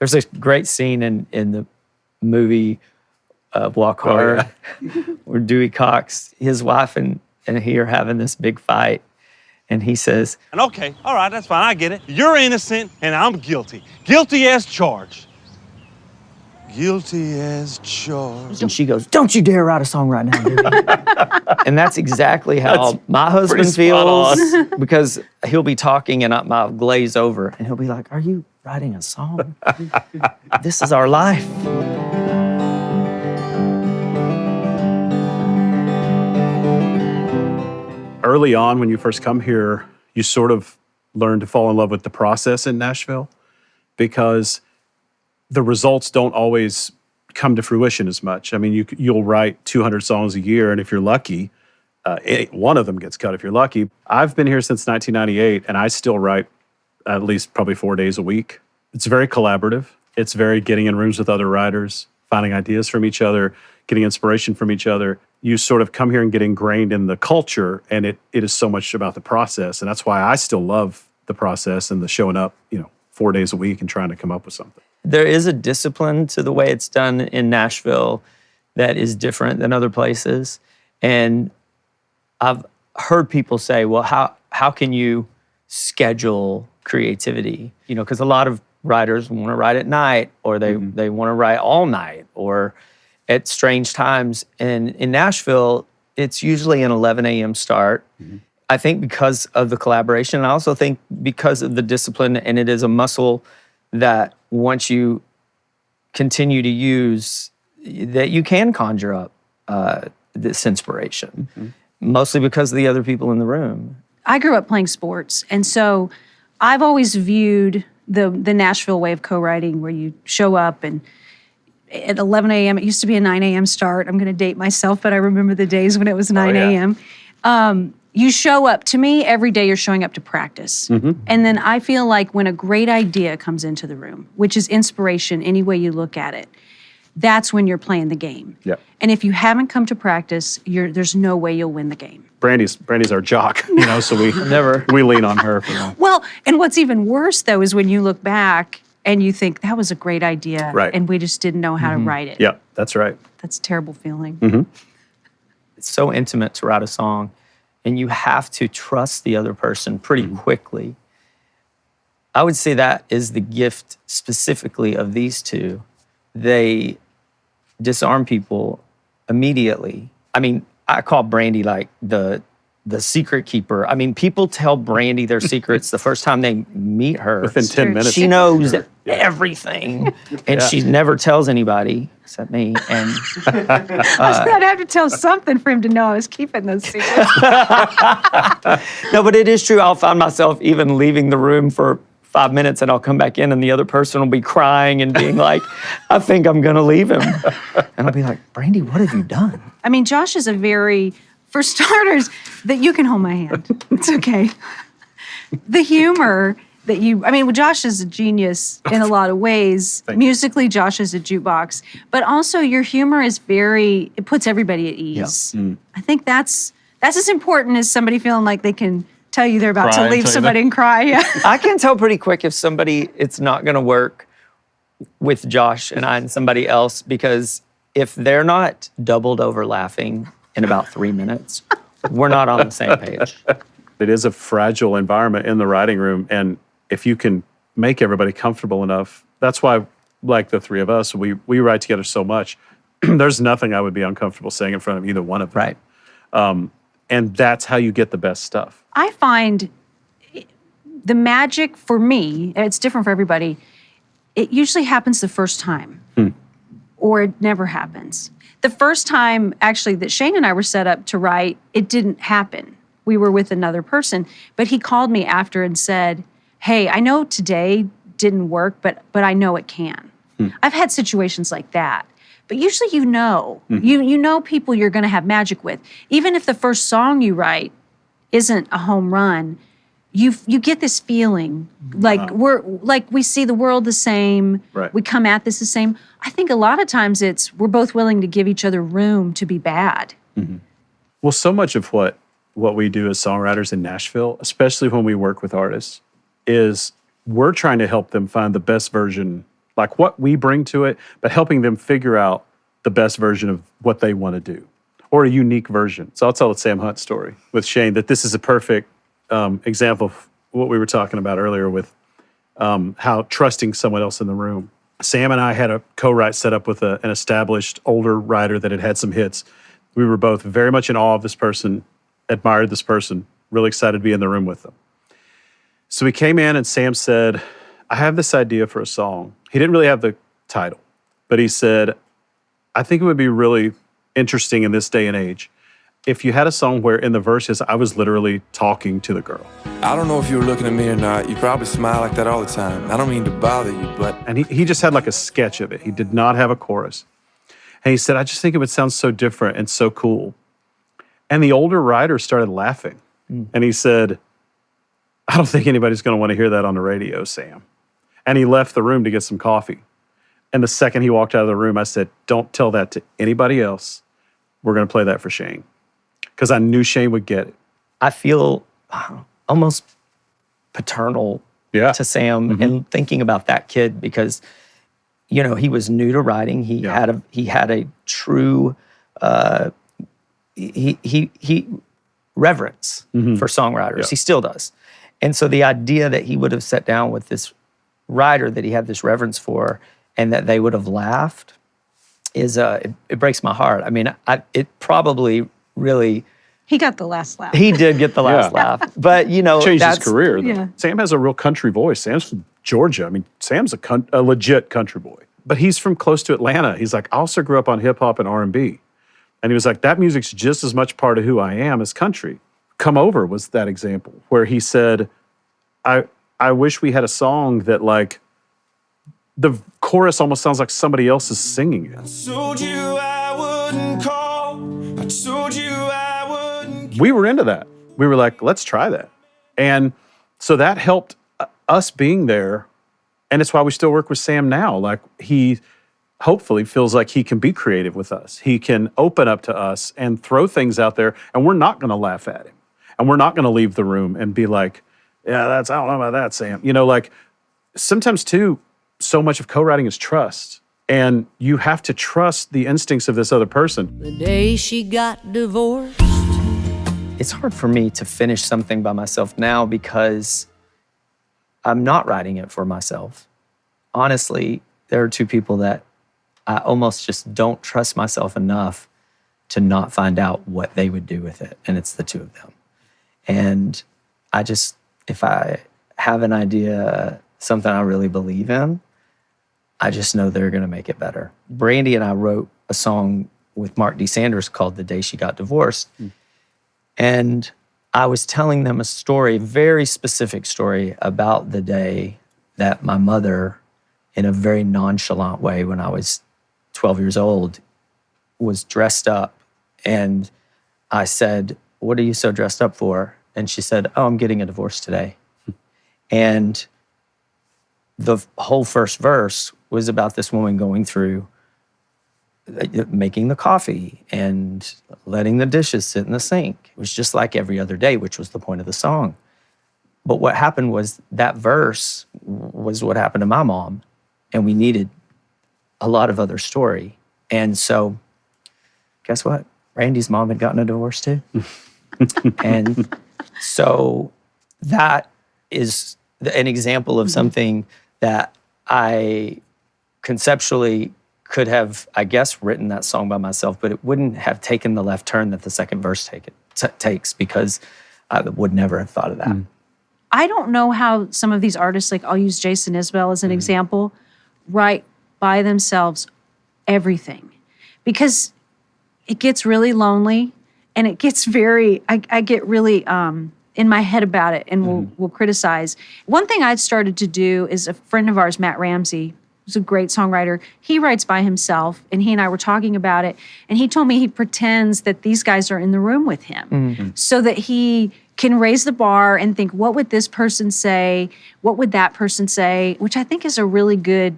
There's a great scene in the movie Walk Hard where Dewey Cox, his wife and he are having this big fight. And he says, And okay, all right, that's fine, I get it. You're innocent and I'm guilty. Guilty as charged. Guilty as charged. and she goes, don't you dare write a song right now, Dewey. And that's exactly how my husband feels, because he'll be talking and I'll glaze over and he'll be like, are you writing a song? This is our life. Early on, when you first come here, you sort of learn to fall in love with the process in Nashville, because the results don't always come to fruition as much. I mean, you'll write 200 songs a year, and if you're lucky, one of them gets cut if you're lucky. I've been here since 1998, and I still write at least probably 4 days a week. It's very collaborative. It's very getting in rooms with other writers, finding ideas from each other, getting inspiration from each other. You sort of come here and get ingrained in the culture, and it is so much about the process. And that's why I still love the process and the showing up, 4 days a week and trying to come up with something. There is a discipline to the way it's done in Nashville that is different than other places. And I've heard people say, well, how can you schedule creativity? Because a lot of writers want to write at night, or they want to write all night, or at strange times. And in Nashville, it's usually an 11 a.m. start. I think because of the collaboration, and I also think because of the discipline, and it is a muscle that once you continue to use, that you can conjure up this inspiration, mostly because of the other people in the room. I grew up playing sports, and so I've always viewed the Nashville way of co-writing, where you show up and at 11 a.m., it used to be a 9 a.m. start. I'm going to date myself, but I remember the days when it was 9 a.m. You show up. To me, every day you're showing up to practice. And then I feel like when a great idea comes into the room, which is inspiration any way you look at it, that's when you're playing the game. And if you haven't come to practice, there's no way you'll win the game. Brandy's our jock, so we lean on her for that. Well, and what's even worse, though, is when you look back and you think, that was a great idea, and we just didn't know how to write it. Yeah, that's right. That's a terrible feeling. It's so intimate to write a song, and you have to trust the other person pretty quickly. I would say that is the gift specifically of these two. They disarm people immediately. I mean, I call Brandy like the secret keeper. I mean, people tell Brandy their secrets the first time they meet her. Within 10 minutes. She knows everything, and she never tells anybody except me. And I'd have to tell something for him to know I was keeping those secrets. No, but it is true. I'll find myself even leaving the room for 5 minutes, and I'll come back in, and the other person will be crying and being like, I think I'm going to leave him. And I'll be like, Brandy, what have you done? I mean, Josh is for starters, that you can hold my hand. It's okay. The humor that Josh is a genius in a lot of ways. Musically, Josh is a jukebox. But also your humor is it puts everybody at ease. I think that's as important as somebody feeling like they can tell you they're about to leave somebody and cry. I can tell pretty quick if it's not going to work with Josh and I and somebody else, because if they're not doubled over laughing in about 3 minutes, we're not on the same page. It is a fragile environment in the writing room, and if you can make everybody comfortable enough, that's why, like the three of us, we write together so much. There's nothing I would be uncomfortable saying in front of either one of them. Right. And that's how you get the best stuff. I find the magic for me, and it's different for everybody, it usually happens the first time, or it never happens. The first time, actually, that Shane and I were set up to write, it didn't happen. We were with another person, but he called me after and said, hey, I know today didn't work, but I know it can. I've had situations like that. But usually you know people you're going to have magic with. Even if the first song you write isn't a home run, you get this feeling like we see the world the same. Right. We come at this the same. I think a lot of times we're both willing to give each other room to be bad. Well, so much of what we do as songwriters in Nashville, especially when we work with artists, is we're trying to help them find the best version like what we bring to it, but helping them figure out the best version of what they want to do, or a unique version. So I'll tell the Sam Hunt story with Shane, that this is a perfect example of what we were talking about earlier with how trusting someone else in the room. Sam and I had a co-write set up with an established older writer that had some hits. We were both very much in awe of this person, admired this person, really excited to be in the room with them. So we came in and Sam said, I have this idea for a song. He didn't really have the title, but he said, I think it would be really interesting in this day and age if you had a song where in the verses I was literally talking to the girl. I don't know if you were looking at me or not. You probably smile like that all the time. I don't mean to bother you, but... And he just had like a sketch of it. He did not have a chorus. And he said, I just think it would sound so different and so cool. And the older writer started laughing. And he said, I don't think anybody's going to want to hear that on the radio, Sam. And he left the room to get some coffee. And the second he walked out of the room, I said, don't tell that to anybody else. We're going to play that for Shane. Because I knew Shane would get it. I feel almost paternal to Sam and thinking about that kid because, you know, he was new to writing. He had a true he reverence for songwriters. Yeah. He still does. And so the idea that he would have sat down with this writer that he had this reverence for and that they would have laughed is it breaks my heart. I mean, it probably really... He got the last laugh. He did get the last laugh. But, you know, changed his career. Yeah. Sam has a real country voice. Sam's from Georgia. I mean, Sam's a legit country boy. But he's from close to Atlanta. He's like, I also grew up on hip-hop and R&B. And he was like, that music's just as much part of who I am as country. Come Over was that example where he said, I wish we had a song that, like, the chorus almost sounds like somebody else is singing it. I told you I wouldn't call. I told you I wouldn't. We were into that. We were like, let's try that. And so that helped us being there. And it's why we still work with Sam now. Like, he hopefully feels like he can be creative with us. He can open up to us and throw things out there, and we're not going to laugh at him. And we're not going to leave the room and be like, yeah, I don't know about that, Sam. You know, like, sometimes too, so much of co-writing is trust. And you have to trust the instincts of this other person. The day she got divorced. It's hard for me to finish something by myself now because I'm not writing it for myself. Honestly, there are two people that I almost just don't trust myself enough to not find out what they would do with it. And it's the two of them. And I just, if I have an idea, something I really believe in, I just know they're going to make it better. Brandy and I wrote a song with Mark D. Sanders called The Day She Got Divorced. And I was telling them a story, a very specific story about the day that my mother, in a very nonchalant way when I was 12 years old, was dressed up. And I said, what are you so dressed up for? And she said, oh, I'm getting a divorce today. And the whole first verse was about this woman going through making the coffee and letting the dishes sit in the sink. It was just like every other day, which was the point of the song. But what happened was that verse was what happened to my mom, and we needed a lot of other story. And so, guess what? Randy's mom had gotten a divorce too. And so that is an example of something that I conceptually could have, I guess, written that song by myself, but it wouldn't have taken the left turn that the second verse takes because I would never have thought of that. I don't know how some of these artists, like I'll use Jason Isbell as an example, write by themselves everything. Because it gets really lonely and it gets very, I get really in my head about it and we'll criticize. One thing I'd started to do is a friend of ours, Matt Ramsey, who's a great songwriter, he writes by himself, and he and I were talking about it, and he told me he pretends that these guys are in the room with him so that he can raise the bar and think, what would this person say? What would that person say? Which I think is a really good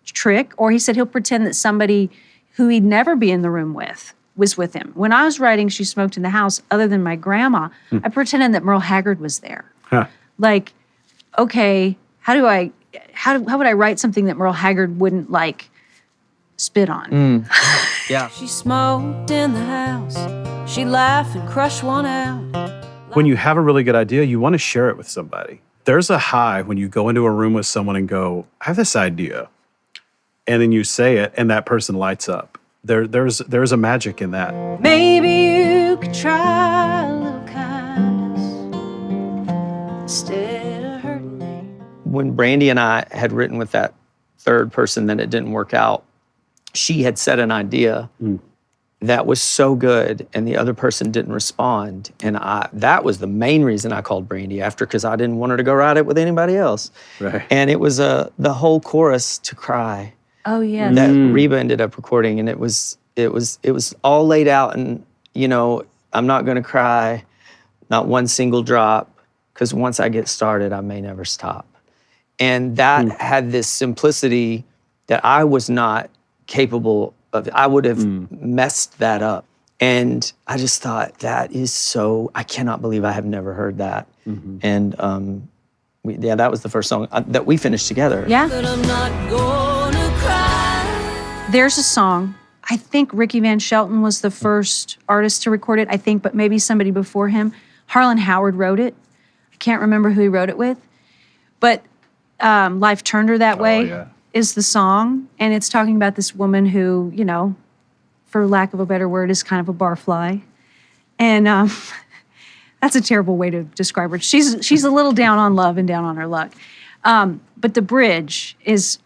trick. Or he said he'll pretend that somebody who he'd never be in the room with was with him. When I was writing She Smoked in the House, other than my grandma, I pretended that Merle Haggard was there. Like, okay, how do I how would I write something that Merle Haggard wouldn't like spit on? Yeah. She smoked in the house. She'd laugh and crush one out. When you have a really good idea, you want to share it with somebody. There's a high when you go into a room with someone and go, I have this idea. And then you say it and that person lights up. There's a magic in that. Maybe you could try a little kindness instead of hurting me. When Brandy and I had written with that third person that it didn't work out, she had said an idea that was so good and the other person didn't respond. And that was the main reason I called Brandy after, because I didn't want her to go write it with anybody else. Right. And it was the whole chorus to Cry Oh, yes. that Reba ended up recording. And it was all laid out and, I'm not gonna cry, not one single drop, because once I get started, I may never stop. And that had this simplicity that I was not capable of. I would have messed that up. And I just thought, that is so, I cannot believe I have never heard that. And that was the first song that we finished together. Yeah. But I'm not gonna cry. There's a song. I think Ricky Van Shelton was the first artist to record it, I think, but maybe somebody before him. Harlan Howard wrote it. I can't remember who he wrote it with. But Life Turned Her That Way is the song. And it's talking about this woman who, for lack of a better word, is kind of a barfly. And that's a terrible way to describe her. She's a little down on love and down on her luck. But the bridge is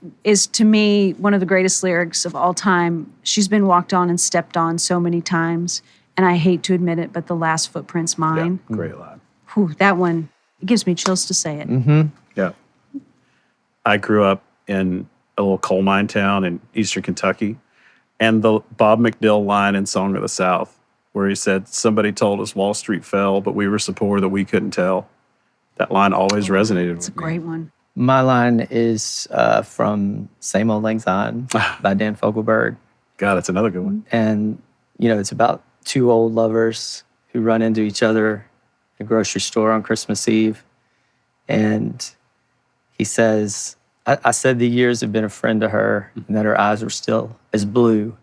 to me one of the greatest lyrics of all time. She's been walked on and stepped on so many times, and I hate to admit it, but the last footprint's mine. Yeah, great line. Whew, that one, it gives me chills to say it. Yeah. I grew up in a little coal mine town in eastern Kentucky, and the Bob McDill line in Song of the South, where he said, somebody told us Wall Street fell, but we were so poor that we couldn't tell. That line always resonated It's a with me. great one. My line is from Same Old Lang Syne by Dan Fogelberg. God, that's another good one. And, it's about two old lovers who run into each other at a grocery store on Christmas Eve. And he says, I said the years have been a friend to her and that her eyes were still as blue.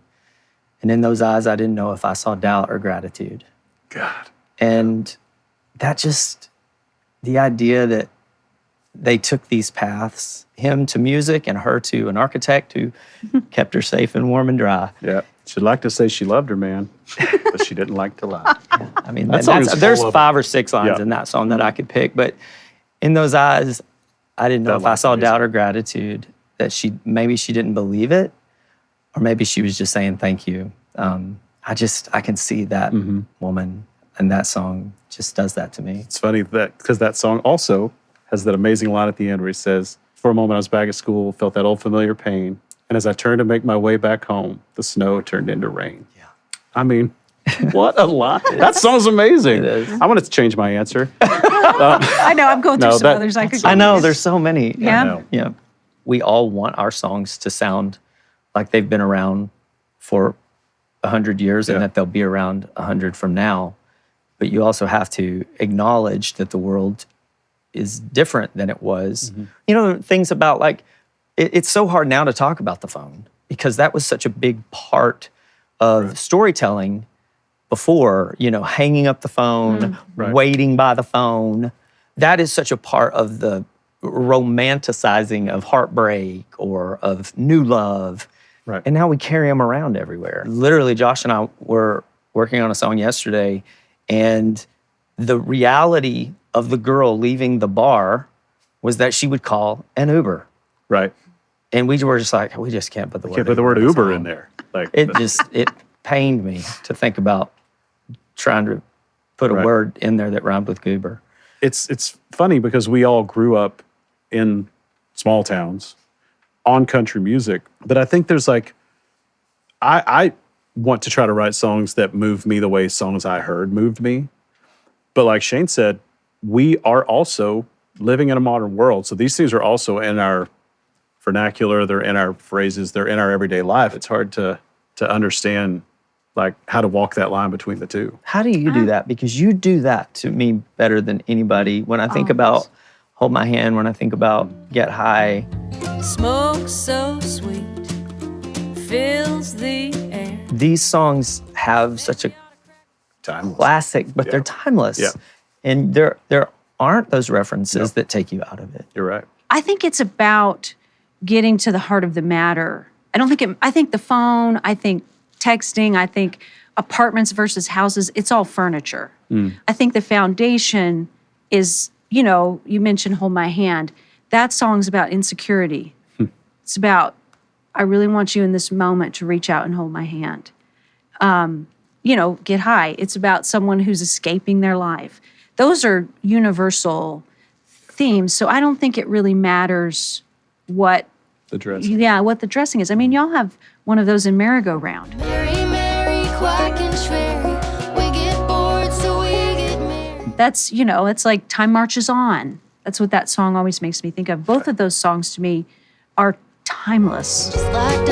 And in those eyes, I didn't know if I saw doubt or gratitude. God. And that just, the idea that they took these paths, him to music and her to an architect who kept her safe and warm and dry. Yeah. She'd like to say she loved her man, but she didn't like to lie. I mean, That song is there's full of 5 or 6 lines Yeah. in that song that I could pick, but in those eyes, I didn't know That if I line's saw amazing. doubt or gratitude, that maybe she didn't believe it, or maybe she was just saying thank you. I can see that woman, and that song just does that to me. It's funny that because that song also has that amazing line at the end where he says, for a moment I was back at school, felt that old familiar pain. And as I turned to make my way back home, the snow turned into rain. Yeah. I mean, what a line. That song's amazing. It is. I'm going to change my answer. I know, I'm going through No, some that- others I could go I know, with. there's so many. Yeah. I know. Yeah. We all want our songs to sound like they've been around for 100 years Yeah. and that they'll be around 100 from now. But you also have to acknowledge that the world is different than it was. Things about like, it's so hard now to talk about the phone because that was such a big part of storytelling before, hanging up the phone, Right. waiting by the phone. That is such a part of the romanticizing of heartbreak or of new love. Right. And now we carry them around everywhere. Literally, Josh and I were working on a song yesterday, and the reality of the girl leaving the bar was that she would call an Uber. Right. And we were just like, we just can't put the word Can't put the word in the Uber song. in there. Like It pained me to think about trying to put a Right. word in there that rhymed with goober. it's funny because we all grew up in small towns on country music, but I think there's like, I want to try to write songs that move me the way songs I heard moved me. But like Shane said, we are also living in a modern world. So these things are also in our vernacular, they're in our phrases, they're in our everyday life. It's hard to understand like how to walk that line between the two. How do you do that? Because you do that to me better than anybody. When I think about Hold My Hand when I think about Get High. Smoke so sweet fills the air. These songs have such a Timeless. classic, but they're timeless. Yeah. And there aren't those references that take you out of it. You're right. I think it's about getting to the heart of the matter. I think the phone, I think texting, I think apartments versus houses, it's all furniture. I think the foundation is, you mentioned Hold My Hand. That song's about insecurity. It's about, I really want you in this moment to reach out and hold my hand. Get High. It's about someone who's escaping their life. Those are universal themes. So I don't think it really matters what The dress. what the dressing is. I mean, y'all have one of those in Merry-Go-Round. Mary, Mary, quack and Sherry, we get bored, so we get married. That's, it's like Time Marches On. That's what that song always makes me think of. Both of those songs to me are timeless. Just like